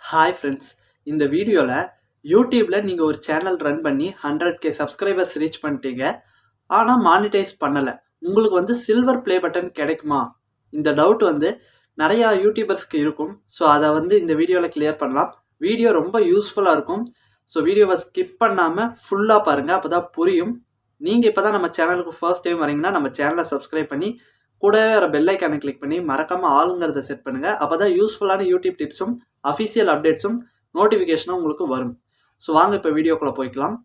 Hi friends, இந்த வீடியோவில் யூடியூப்பில் நீங்கள் ஒரு சேனல் ரன் பண்ணி 100K சப்ஸ்கிரைபர்ஸ் ரீச் பண்ணிட்டீங்க. ஆனால் மானிட்டைஸ் பண்ணலை. உங்களுக்கு வந்து சில்வர் ப்ளே பட்டன் கிடைக்குமா? இந்த டவுட் வந்து நிறையா யூடியூபர்ஸ்க்கு இருக்கும். ஸோ அதை வந்து இந்த வீடியோவில் கிளியர் பண்ணலாம். வீடியோ ரொம்ப யூஸ்ஃபுல்லாக இருக்கும். ஸோ வீடியோவை ஸ்கிப் பண்ணாமல் ஃபுல்லாக பாருங்கள், அப்போ தான் புரியும். நீங்கள் இப்போ தான் நம்ம சேனலுக்கு ஃபர்ஸ்ட் டைம் வரீங்கன்னா நம்ம சேனலை சப்ஸ்கிரைப் பண்ணி கூடவே வர பெல் ஐக்கானை கிளிக் பண்ணி மறக்காமல் ஆளுங்கிறத செட் பண்ணுங்கள். அப்போ தான் யூஸ்ஃபுல்லான யூடியூப் டிப்ஸும் அஃபிஷியல் அப்டேட்ஸும் நோட்டிஃபிகேஷனும் உங்களுக்கு வரும். ஸோ வாங்க இப்போ வீடியோக்குள்ளே போய்க்கலாம்.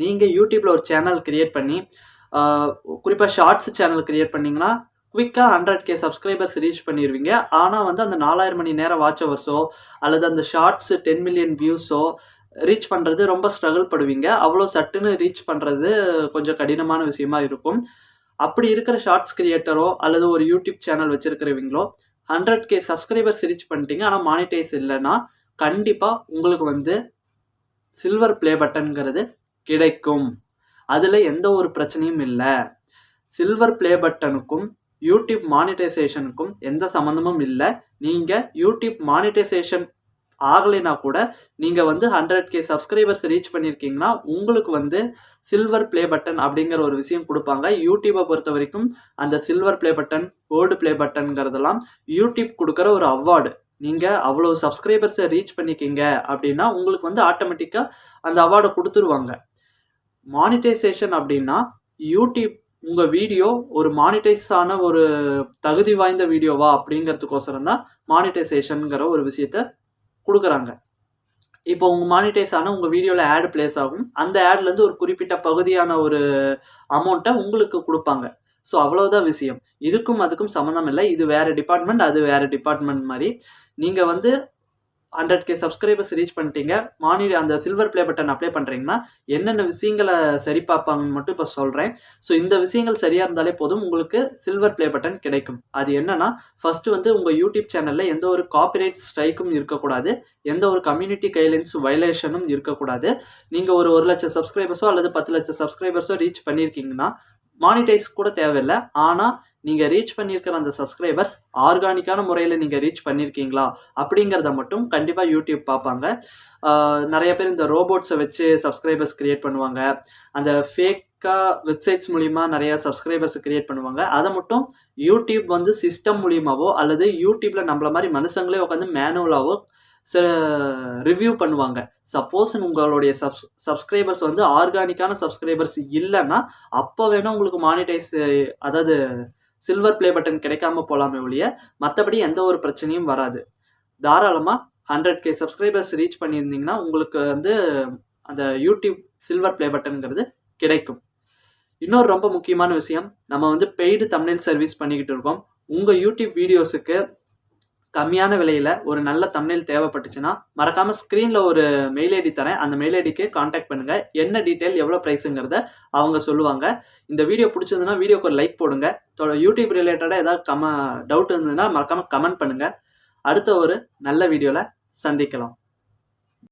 நீங்கள் யூடியூப்பில் ஒரு சேனல் கிரியேட் பண்ணி குறிப்பாக ஷார்ட்ஸ் சேனல் கிரியேட் பண்ணிங்கன்னா குவிக்காக 100K சப்ஸ்கிரைபர்ஸ் ரீச் பண்ணிடுவீங்க. ஆனால் வந்து அந்த 4000 மணி நேரம் வாட்ச் ஹவர்ஸோ அல்லது அந்த ஷார்ட்ஸு 10 மில்லியன் வியூஸோ ரீச் பண்ணுறது ரொம்ப ஸ்ட்ரகிள் படுவீங்க. அவ்வளோ சட்டுன்னு ரீச் பண்ணுறது கொஞ்சம் கடினமான விஷயமா இருக்கும். அப்படி இருக்கிற ஷார்ட்ஸ் கிரியேட்டரோ அல்லது ஒரு யூடியூப் சேனல் வச்சுருக்கிறவங்களோ 100K சப்ஸ்கிரைபர்ஸ் ரீச் பண்ணிட்டீங்க ஆனால் மானிட்டைஸ் இல்லைன்னா கண்டிப்பாக உங்களுக்கு வந்து சில்வர் ப்ளே பட்டன்கிறது கிடைக்கும். அதில் எந்த ஒரு பிரச்சனையும் இல்லை. சில்வர் ப்ளே பட்டனுக்கும் யூடியூப் மானிட்டைசேஷனுக்கும் எந்த சம்மந்தமும் இல்லை. நீங்கள் யூடியூப் மானிட்டைசேஷன் ஆகலைன்னா கூட நீங்கள் வந்து 100K சப்ஸ்கிரைபர்ஸ் ரீச் பண்ணியிருக்கீங்கன்னா உங்களுக்கு வந்து சில்வர் ப்ளே பட்டன் அப்படிங்கிற ஒரு விஷயம் கொடுப்பாங்க. யூடியூப்பை பொறுத்த வரைக்கும் அந்த silver play button, gold play பட்டன்கிறதெல்லாம் யூடியூப் கொடுக்குற ஒரு அவார்டு. நீங்கள் அவ்வளோ சப்ஸ்கிரைபர்ஸை ரீச் பண்ணிக்கிங்க அப்படின்னா உங்களுக்கு வந்து ஆட்டோமேட்டிக்காக அந்த அவார்டை கொடுத்துருவாங்க. மானிட்டைசேஷன் அப்படின்னா யூடியூப் உங்கள் வீடியோ ஒரு மானிட்டைஸ் ஆன ஒரு தகுதி வாய்ந்த வீடியோவா அப்படிங்கிறதுக்கோசரம் தான் மானிட்டைசேஷனுங்கிற ஒரு விஷயத்த கொடுக்குறாங்க. இப்போ உங்கள் மானிட்டைஸ் ஆனால் உங்கள் வீடியோவில் ஆட் பிளேஸ் ஆகும். அந்த ஆட்லேருந்து ஒரு குறிப்பிட்ட பகுதியான ஒரு அமௌண்ட்டை உங்களுக்கு கொடுப்பாங்க. ஸோ அவ்வளோதான் விஷயம். இதுக்கும் அதுக்கும் சம்மந்தம் இல்லை. இது வேறு டிபார்ட்மெண்ட், அது வேறு டிபார்ட்மெண்ட் மாதிரி. நீங்கள் வந்து 100K சப்ஸ்கிரைபர்ஸ் ரீச் பண்ணிட்டீங்க, அந்த சில்வர் ப்ளே பட்டன் அப்ளை பண்ணுறீங்கன்னா என்னென்ன விஷயங்களை சரி பார்ப்பாங்கன்னு மட்டும் இப்போ சொல்கிறேன். ஸோ இந்த விஷயங்கள் சரியாக இருந்தாலே போதும், உங்களுக்கு சில்வர் ப்ளே பட்டன் கிடைக்கும். அது என்னன்னா, ஃபஸ்ட்டு வந்து உங்கள் யூடியூப் சேனலில் எந்த ஒரு காப்பிரைட் ஸ்ட்ரைக்கும் இருக்கக்கூடாது, எந்த ஒரு கம்யூனிட்டி கைட்லைன்ஸ் வயலேஷனும் இருக்கக்கூடாது. நீங்கள் ஒரு 1 லட்சம் சப்ஸ்கிரைபர்ஸோ அல்லது 10 லட்சம் சப்ஸ்கிரைபர்ஸோ ரீச் பண்ணியிருக்கீங்கன்னா மானிட்டைஸ் கூட தேவையில்லை. ஆனால் நீங்கள் ரீச் பண்ணியிருக்கிற அந்த சப்ஸ்கிரைபர்ஸ் ஆர்கானிக்கான முறையில் நீங்கள் ரீச் பண்ணியிருக்கீங்களா அப்படிங்கிறத மட்டும் கண்டிப்பாக யூடியூப் பார்ப்பாங்க. நிறைய பேர் இந்த ரோபோட்ஸை வச்சு சப்ஸ்கிரைபர்ஸ் க்ரியேட் பண்ணுவாங்க. அந்த ஃபேக்காக வெப்சைட்ஸ் மூலிமா நிறையா சப்ஸ்கிரைபர்ஸ் க்ரியேட் பண்ணுவாங்க. அதை மட்டும் யூடியூப் வந்து சிஸ்டம் மூலியமாவோ அல்லது யூடியூப்பில் நம்மள மாதிரி மனுஷங்களே உட்காந்து மேனுவலாவோ ரிவ்யூ பண்ணுவாங்க. சப்போஸ் உங்களுடைய சப்ஸ்கிரைபர்ஸ் வந்து ஆர்கானிக்கான சப்ஸ்கிரைபர்ஸ் இல்லைன்னா அப்போ வேணால் உங்களுக்கு மானிட்டைஸ், அதாவது சில்வர் ப்ளே பட்டன் கிடைக்காம போகலாமே ஒழிய மற்றபடி எந்த ஒரு பிரச்சனையும் வராது. தாராளமாக 100K சப்ஸ்கிரைபர்ஸ் ரீச் பண்ணியிருந்தீங்கன்னா உங்களுக்கு வந்து அந்த யூடியூப் சில்வர் ப்ளே பட்டனுங்கிறது கிடைக்கும். இன்னொரு ரொம்ப முக்கியமான விஷயம், நம்ம வந்து பெய்டு தம்ப்நெயில் சர்வீஸ் பண்ணிக்கிட்டு இருக்கோம். உங்கள் யூடியூப் வீடியோஸுக்கு கம்மியான விலையில் ஒரு நல்ல தம்ப்நெயில் தேவைப்பட்டுச்சுன்னா மறக்காமல் ஸ்க்ரீனில் ஒரு மெயில் ஐடி தரேன். அந்த மெயில் ஐடிக்கு காண்டாக்ட் பண்ணுங்கள். என்ன டீட்டெயில், எவ்வளோ ப்ரைஸுங்கிறத அவங்க சொல்லுவாங்க. இந்த வீடியோ பிடிச்சதுன்னா வீடியோக்கு ஒரு லைக் போடுங்க. யூடியூப் ரிலேட்டடாக ஏதாவது டவுட் இருந்ததுன்னா மறக்காமல் கமெண்ட் பண்ணுங்கள். அடுத்த ஒரு நல்ல வீடியோவில் சந்திக்கலாம்.